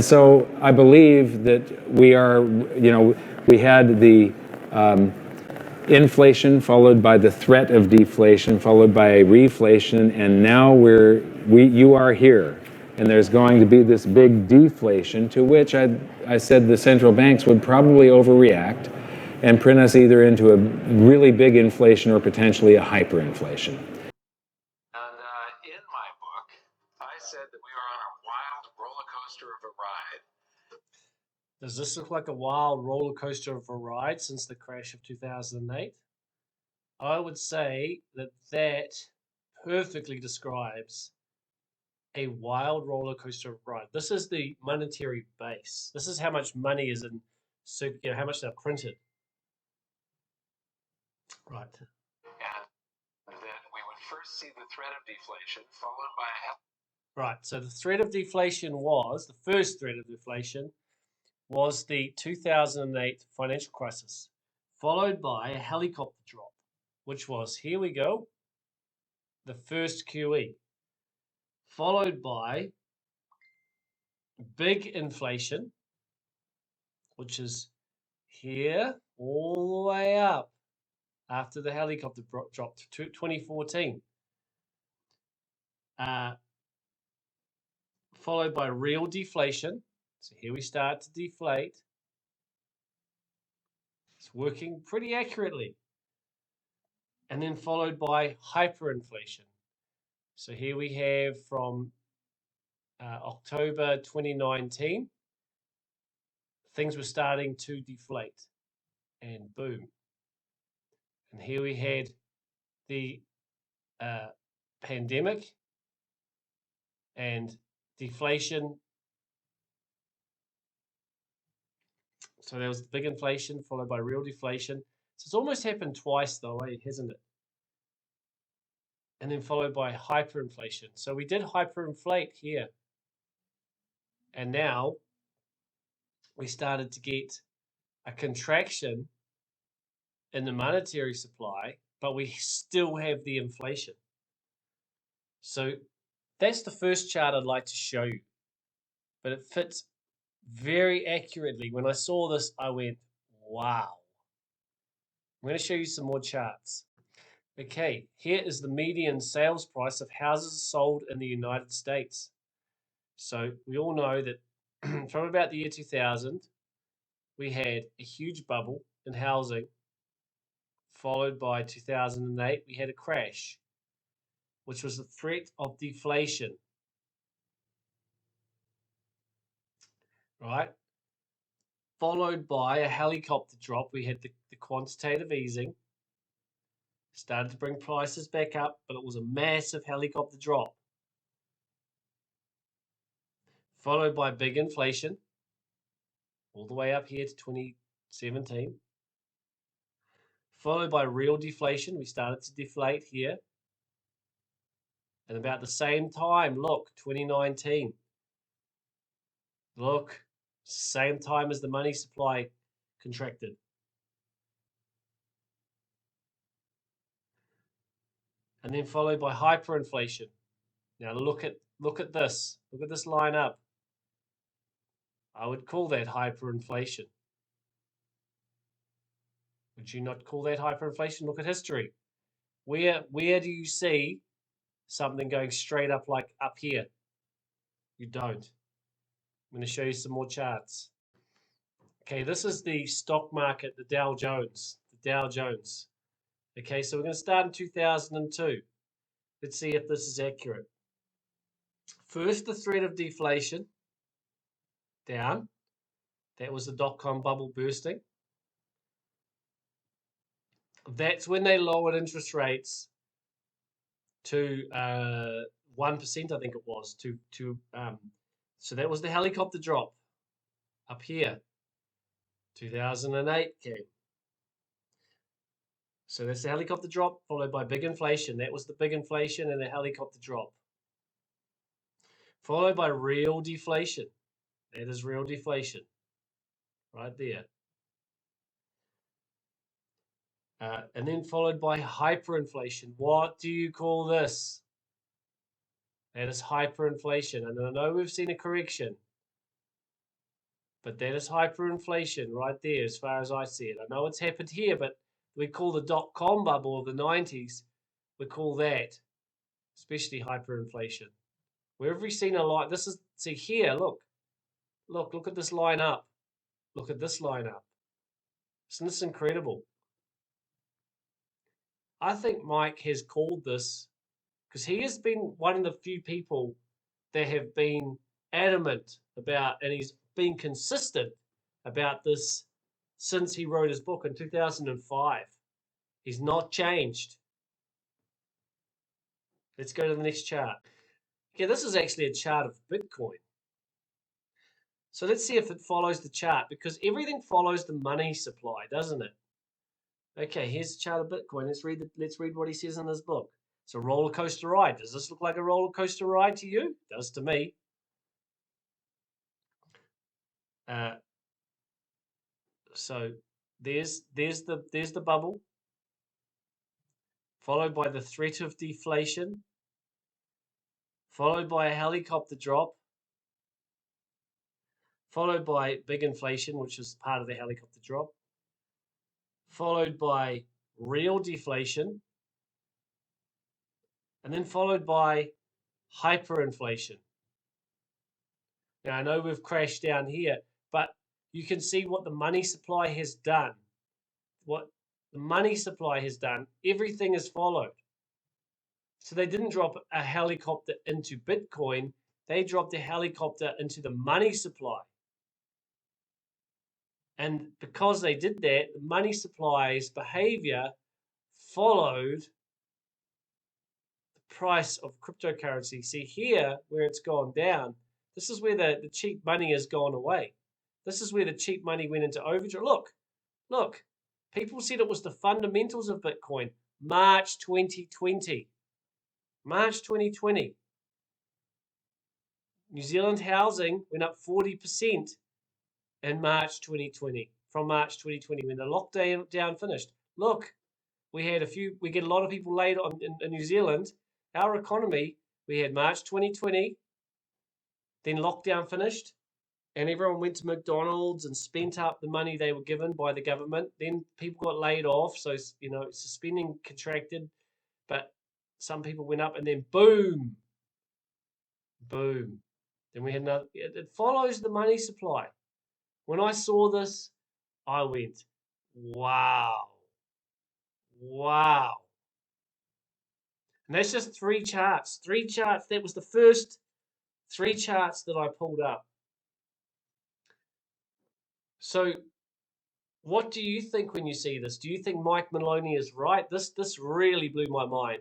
So I believe that we are, we had the inflation followed by the threat of deflation followed by reflation, and now you are here, and there's going to be this big deflation, to which I said the central banks would probably overreact and print us either into a really big inflation or potentially a hyperinflation. And in my book, I said that we are on a wild roller coaster of a ride. Does this look like a wild roller coaster of a ride since the crash of 2008? I would say that perfectly describes a wild roller coaster of a ride. This is the monetary base. This is how much money is in, how much they're printed. Right. And then we would first see the threat of deflation, followed by Right. So the threat of deflation the first threat of deflation was the 2008 financial crisis, followed by a helicopter drop, which was, here we go, the first QE, followed by big inflation, which is here all the way up after the helicopter dropped to 2014, followed by real deflation. So here we start to deflate. It's working pretty accurately. And then followed by hyperinflation. So here we have from October 2019, things were starting to deflate, and boom. And here we had the pandemic and deflation. So there was the big inflation followed by real deflation. So it's almost happened twice though, hasn't it? And then followed by hyperinflation. So we did hyperinflate here. And now we started to get a contraction in the monetary supply, but we still have the inflation. So that's the first chart I'd like to show you. But it fits very accurately. When I saw this, I went, wow. I'm going to show you some more charts. Okay, here is the median sales price of houses sold in the United States. So we all know that from about the year 2000, we had a huge bubble in housing, followed by 2008, we had a crash, which was the threat of deflation. Right? Followed by a helicopter drop. We had the quantitative easing. Started to bring prices back up, but it was a massive helicopter drop. Followed by big inflation, all the way up here to 2017. Followed by real deflation. We started to deflate here. And about the same time, look, 2019. Look, same time as the money supply contracted. And then followed by hyperinflation. Now look at this. Look at this line up. I would call that hyperinflation. Would you not call that hyperinflation? Look at history. Where do you see something going straight up like up here? You don't. I'm going to show you some more charts. Okay, this is the stock market, the Dow Jones. The Dow Jones. Okay, so we're going to start in 2002. Let's see if this is accurate. First, the threat of deflation. Down. That was the dot-com bubble bursting. That's when they lowered interest rates to 1%, I think it was. So that was the helicopter drop up here. 2008 came. So that's the helicopter drop followed by big inflation. That was the big inflation and the helicopter drop. Followed by real deflation. That is real deflation. Right there. And then followed by hyperinflation. What do you call this? That is hyperinflation. And I know we've seen a correction. But that is hyperinflation right there, as far as I see it. I know it's happened here, but we call the dot-com bubble of the 90s, we call that, especially hyperinflation. Where have we seen a line? This is, see here, look at this line up. Look at this line up. Isn't this incredible? I think Mike has called this because he has been one of the few people that have been adamant about, and he's been consistent about this since he wrote his book in 2005. He's not changed. Let's go to the next chart. Okay, this is actually a chart of Bitcoin. So let's see if it follows the chart, because everything follows the money supply, doesn't it? Okay, here's the chart of Bitcoin. Let's read what he says in his book. It's a roller coaster ride. Does this look like a roller coaster ride to you? It does to me. So there's the bubble, followed by the threat of deflation, followed by a helicopter drop, followed by big inflation, which is part of the helicopter drop, followed by real deflation, and then followed by hyperinflation. Now, I know we've crashed down here, but you can see what the money supply has done. What the money supply has done, everything is followed. So they didn't drop a helicopter into Bitcoin, they dropped a helicopter into the money supply. And because they did that, the money supply's behavior followed the price of cryptocurrency. See here, where it's gone down, this is where the cheap money has gone away. This is where the cheap money went into overdrive. Look, people said it was the fundamentals of Bitcoin. March 2020. March 2020. New Zealand housing went up 40% in March 2020, from March 2020 when the lockdown finished. Look, we get a lot of people laid on in New Zealand. Our economy, we had March 2020, then lockdown finished, and everyone went to McDonald's and spent up the money they were given by the government. Then people got laid off, so spending contracted, but some people went up, and then boom. Then we had another. It follows the money supply. When I saw this, I went, wow. And that's just 3 charts. 3 charts. That was the first 3 charts that I pulled up. So what do you think when you see this? Do you think Mike Maloney is right? This really blew my mind.